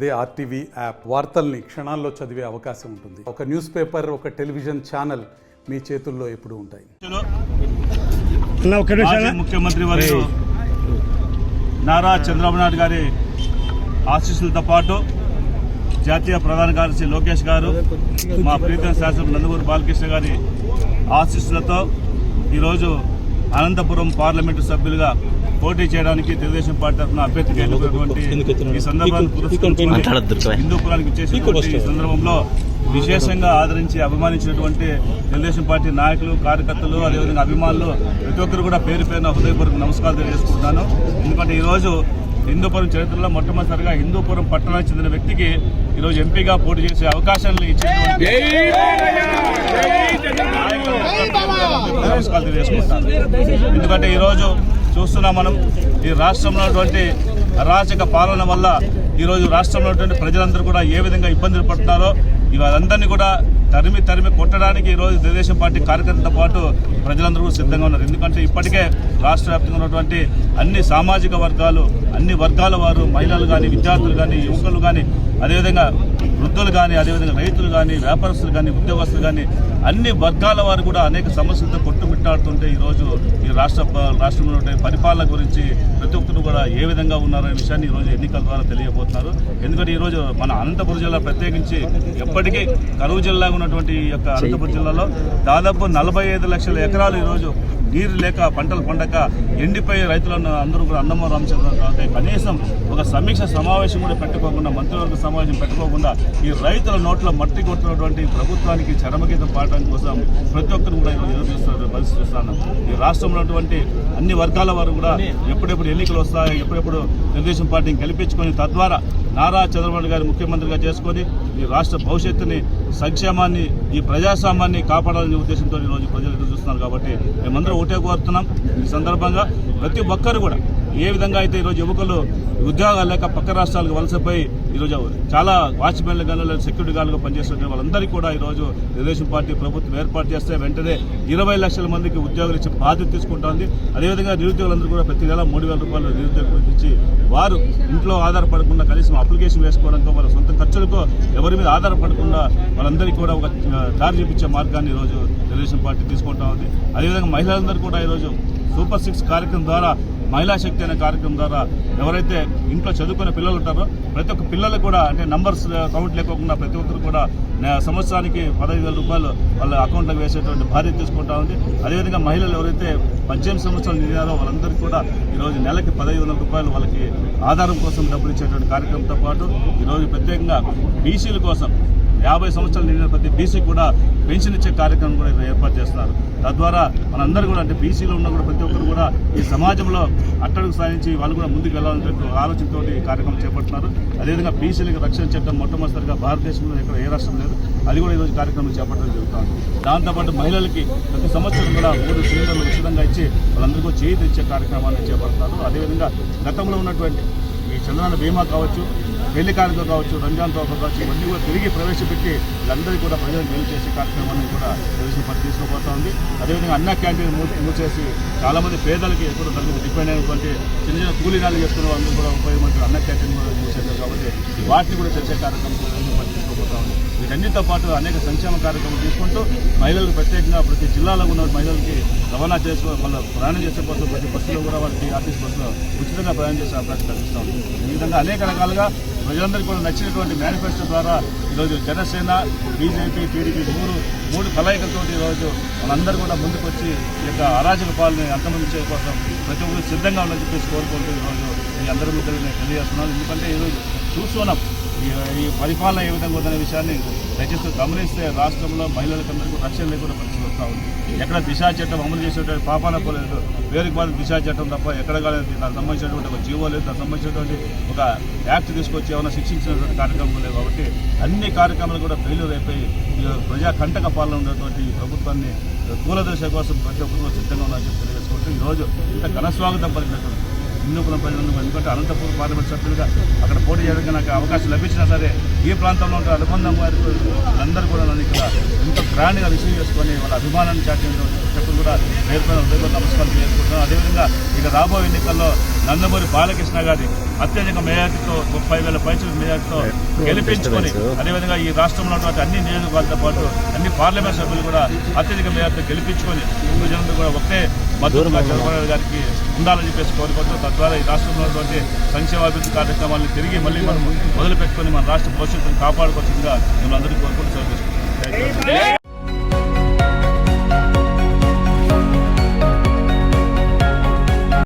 అదే RTV app వార్తల్ని క్షణాల్లో చదివే అవకాశం ఉంటుంది. ఒక న్యూస్ పేపర్, ఒక టెలివిజన్ ఛానల్ మీ చేతుల్లో ఎప్పుడూ ఉంటాయి. ముఖ్యమంత్రి వర్యులు నారా చంద్రబాబు నాయుడు గారి ఆశీస్సులతో పాటు జాతీయ ప్రధాన కార్యదర్శి లోకేష్ గారు, మా ప్రీతం శాసన నందమూరి బాలకృష్ణ గారి ఆశీస్సులతో ఈరోజు అనంతపురం పార్లమెంటు సభ్యులుగా పోటీ చేయడానికి తెలుగుదేశం పార్టీ తరఫున అభ్యర్థిగా ఎన్నుకున్నటువంటి ఈ సందర్భాన్ని హిందూపురానికి వచ్చేసినటువంటి ఈ సందర్భంలో విశేషంగా ఆదరించి అభిమానించినటువంటి తెలుగుదేశం పార్టీ నాయకులు, కార్యకర్తలు, అదేవిధంగా అభిమానులు ప్రతి ఒక్కరు కూడా పేరు పేరున హృదయపూర్వక నమస్కారాలు తెలియజేసుకుంటున్నాను. ఎందుకంటే ఈరోజు హిందూపురం చరిత్రలో మొట్టమొదటిసారిగా హిందూపురం పట్టణానికి చెందిన వ్యక్తికి ఈరోజు ఎంపీగా పోటీ చేసే అవకాశాలను ఇచ్చినటువంటి నమస్కారాలు తెలియజేసుకుంటాను. ఎందుకంటే ఈరోజు చూస్తున్నాం మనం ఈ రాష్ట్రంలో ఉన్నటువంటి అరాచక పాలన వల్ల ఈరోజు రాష్ట్రంలో ఉన్నటువంటి ప్రజలందరూ కూడా ఏ విధంగా ఇబ్బందులు పడుతున్నారో ఇవాళందరినీ కూడా తరిమి కొట్టడానికి ఈరోజు తెలుగుదేశం పార్టీ కార్యకర్తలతో పాటు ప్రజలందరూ సిద్ధంగా ఉన్నారు. ఎందుకంటే ఇప్పటికే రాష్ట్ర వ్యాప్తంగా ఉన్నటువంటి అన్ని సామాజిక వర్గాలు, అన్ని వర్గాల వారు, మహిళలు కానీ, విద్యార్థులు కానీ, యువకులు కానీ, అదేవిధంగా వృద్ధులు కానీ, అదేవిధంగా రైతులు కానీ, వ్యాపారస్తులు కానీ, ఉద్యోగస్తులు కానీ అన్ని వర్గాల వారు కూడా అనేక సమస్యలతో కొట్టుమిట్టాడుతుంటే ఈరోజు ఈ రాష్ట్రంలో పరిపాలన గురించి ప్రతి ఒక్కరు కూడా ఏ విధంగా ఉన్నారనే విషయాన్ని ఈరోజు ఎన్నికల ద్వారా తెలియబోతున్నారు. ఎందుకంటే ఈరోజు మన అనంతపురం జిల్లా ప్రత్యేకించి ఎప్పటికీ కరువు జిల్లాగా ఉన్నటువంటి ఈ యొక్క అనంతపురం జిల్లాలో దాదాపు 45 లక్షల ఎకరాలు ఈరోజు నీరు లేక పంటలు పండక ఎండిపోయే రైతులను అందరూ కూడా అన్నమో రామచంద్ర కనీసం ఒక సమీక్ష సమావేశం కూడా పెట్టుకోకుండా, మంత్రివర్గ సమావేశం పెట్టుకోకుండా ఈ రైతుల నోట్లో మట్టి కొడుతున్నటువంటి ప్రభుత్వానికి చరమగీతం పాడడం కోసం ప్రతి ఒక్కరు కూడా ఈరోజు ఎదురుచూస్తున్న పరిస్థితి చూస్తున్నాను. ఈ రాష్ట్రంలో ఉన్నటువంటి అన్ని వర్గాల వారు కూడా ఎప్పుడెప్పుడు ఎన్నికలు వస్తాయో, ఎప్పుడెప్పుడు తెలుగుదేశం పార్టీని గెలిపించుకొని తద్వారా నారా చంద్రబాబు గారి ముఖ్యమంత్రిగా చేసుకొని ఈ రాష్ట్ర భవిష్యత్తుని, సంక్షేమాన్ని, ఈ ప్రజాస్వామ్యాన్ని కాపాడాలనే ఉద్దేశంతో ఈరోజు ప్రజలు ఎదురు చూస్తున్నారు. కాబట్టి మేమందరం ఒకటే కోరుతున్నాం. ఈ సందర్భంగా ప్రతి ఒక్కరు కూడా ఏ విధంగా అయితే ఈరోజు యువకులు ఉద్యోగాలు లేక పక్క రాష్ట్రాలకు వలసపోయి ఈరోజు చాలా వాచ్మెన్లు కానీ, సెక్యూరిటీ గార్డుగా పనిచేస్తున్న వాళ్ళందరికీ కూడా ఈరోజు తెలుగుదేశం పార్టీ ప్రభుత్వం ఏర్పాటు చేస్తే వెంటనే 20 లక్షల మందికి ఉద్యోగాలు ఇచ్చే బాధ్యత తీసుకుంటోంది. అదేవిధంగా నిరుద్యోగులందరూ కూడా ప్రతి నెల 3,000 రూపాయలు నిరుద్యోగులు ఇచ్చి వారు ఇంట్లో ఆధారపడకుండా కనీసం అప్లికేషన్ వేసుకోవడంతో వాళ్ళ సొంత ఖర్చులతో ఎవరి మీద ఆధారపడకుండా వాళ్ళందరికీ కూడా ఒక దారి చూపించే మార్గాన్ని ఈరోజు తెలుగుదేశం పార్టీ తీసుకుంటా ఉంది. అదేవిధంగా మహిళలందరూ కూడా ఈరోజు సూపర్ 6 కార్యక్రమం ద్వారా, మహిళా శక్తి అనే కార్యక్రమం ద్వారా ఎవరైతే ఇంట్లో చదువుకునే పిల్లలు ఉంటారో ప్రతి ఒక్క పిల్లలు కూడా అంటే నంబర్స్ కౌంట్ లేకోకుండా ప్రతి ఒక్కరు కూడా సంవత్సరానికి 15,000 రూపాయలు వాళ్ళ అకౌంట్లకు వేసేటువంటి బాధ్యత తీసుకుంటా ఉంది. అదేవిధంగా మహిళలు ఎవరైతే 18 సంవత్సరాలు నిండారో వాళ్ళందరికీ కూడా ఈరోజు నెలకి 1,500 రూపాయలు వాళ్ళకి ఆధారం కోసం డబ్బులు ఇచ్చేటువంటి కార్యక్రమంతో పాటు ఈరోజు ప్రత్యేకంగా బీసీల కోసం 50 సంవత్సరాలు నిండిన ప్రతి బీసీ కూడా పెన్షన్ ఇచ్చే కార్యక్రమం కూడా ఏర్పాటు చేస్తున్నారు. తద్వారా మనందరూ కూడా అంటే బీసీలో ఉన్న కూడా ప్రతి ఒక్కరు కూడా ఈ సమాజంలో అట్టడుగు సాధించి వాళ్ళు కూడా ముందుకు వెళ్ళాలనే ఆలోచనతో ఈ కార్యక్రమం చేపడుతున్నారు. అదేవిధంగా బీసీలకు రక్షణ చట్టం మొట్టమొదటిసారిగా భారతదేశంలో ఎక్కడ ఏ రాష్ట్రం లేదు, అది కూడా ఈరోజు కార్యక్రమం చేపట్టడం జరుగుతుంది. దాంతోపాటు మహిళలకి ప్రతి సంవత్సరం కూడా 3 సిలిండర్లు ఉచితంగా ఇచ్చి వాళ్ళందరికీ చేయి తెచ్చే కార్యక్రమాన్ని చేపడుతున్నారు. అదేవిధంగా గతంలో ఉన్నటువంటి ఈ చంద్రన్న బీమా కావచ్చు, పెళ్లి కానుక కావచ్చు, రంజాన్ తోఫా కావచ్చు, ఇవన్నీ కూడా తిరిగి ప్రవేశపెట్టి వీళ్ళందరికీ కూడా ప్రజలకు మేలు చేసే కార్యక్రమాన్ని కూడా తెలుగుదేశం పార్టీ తీసుకుపోతా ఉంది. అదేవిధంగా అన్న క్యాంటీన్ మూసేసి చాలామంది పేదలకి ఎప్పుడు దాని మీద డిపెండ్ అయినటువంటి చిన్న చిన్న కూలీనాలు చేస్తున్న వాళ్ళని కూడా ఉపయోగపడుతున్న అన్న క్యాంటీన్ కూడా మూసేశారు. కాబట్టి వాటిని కూడా తెచ్చే కార్యక్రమం తెలుగుదేశం పార్టీ తీసుకుపోతా ఉంది. వీటన్నిటితో పాటు అనేక సంక్షేమ కార్యక్రమాలు తీసుకుంటూ మహిళలకు ప్రత్యేకంగా ప్రతి జిల్లాలో ఉన్న మహిళలకి రవాణా చేసుకో వాళ్ళ ప్రయాణం చేసే కోసం ప్రతి బస్సులో కూడా వాళ్ళకి ఆర్టీసీ బస్సులో ఉచితంగా ప్రయాణం చేసే అవకాశం కల్పిస్తూ ఉంది. ఈ విధంగా అనేక రకాలుగా ప్రజలందరికీ కూడా నచ్చినటువంటి మేనిఫెస్టో ద్వారా ఈరోజు జనసేన, బీజేపీ, టీడీపీ మూడు కలయికలతో ఈరోజు వాళ్ళందరూ కూడా ముందుకు వచ్చి ఈ యొక్క అరాజక పాలన అంతమందించే కోసం ప్రతి ఒక్కరు సిద్ధంగా ఉందని చెప్పేసి కోరుకుంటూ ఈరోజు ఈ అందరి ముందు నేను తెలియజేస్తున్నాను. ఎందుకంటే ఈరోజు చూస్తున్నాం ఈ పరిపాలన ఏ విధంగా ఉందనే విషయాన్ని దయచేసి గమనిస్తే రాష్ట్రంలో మహిళలకందరికీ రక్షణ లేకుండా పరిస్థితి వస్తూ ఉంది. ఎక్కడ దిశా చట్టం అమలు చేసేటువంటి పాపాన పోలేదు, పేరుకి బాధ దిశా చట్టం తప్ప ఎక్కడ కాలేదు. దానికి సంబంధించినటువంటి ఒక జీవో లేదు, దానికి సంబంధించినటువంటి ఒక యాక్ట్ తీసుకొచ్చి ఏమైనా శిక్షించినటువంటి కార్యక్రమం లేదు. కాబట్టి అన్ని కార్యక్రమాలు కూడా ఫెయిల్యూర్ అయిపోయి ప్రజా కంటక పాలన ఉన్నటువంటి ప్రభుత్వాన్ని కూలదశ కోసం ప్రతి ఒక్కరు సిద్ధంగా ఉన్నారని చెప్పి తెలియజేసుకుంటూ ఈరోజు ఇంత ఘనస్వాగతం పలికినటువంటి హిందూపురం ప్రజలందరూ, ఎందుకంటే అనంతపురం పార్లమెంట్ సభ్యులుగా అక్కడ పోటీ చేయడానికి నాకు అవకాశం లభించినా సరే ఈ ప్రాంతంలో ఉంటే అనుబంధం వారికి అందరూ కూడా నన్ను ఇక్కడ ఇంత గ్రాండ్గా రిసీవ్ చేసుకొని వాళ్ళ అభిమానాన్ని చాటిన సభ్యులు కూడా పేరుపైన హృదయపూర్వక నమస్కారం చేసుకుంటున్నాం. అదేవిధంగా ఇక రాబోయే ఎన్నికల్లో నందమూరి బాలకృష్ణ గారి అత్యధిక మేయర్తో 30,000 పైసలు మేయర్తో గెలిపించుకొని అదేవిధంగా ఈ రాష్ట్రంలో ఉన్నటువంటి అన్ని నియోజకవర్గాలతో పాటు అన్ని పార్లమెంట్ సభ్యులు కూడా అత్యధిక మేయర్తో గెలిపించుకొని ప్రజలందరూ కూడా ఒకటే మద్దతుగా చంద్రబాబు గారికి ఉండాలని చెప్పేసి కోరుకుంటూ తద్వారా ఈ రాష్ట్రంలో ఉన్నటువంటి సంక్షేమ అభివృద్ధి కార్యక్రమాలను తిరిగి మళ్ళీ మనం మొదలుపెట్టుకొని మన రాష్ట్ర భవిష్యత్తును కాపాడుకోవాల్సిందిగా మిమ్మల్ని అందరికీ కోరుకుంటూ సెలవు తీసుకుంటాం.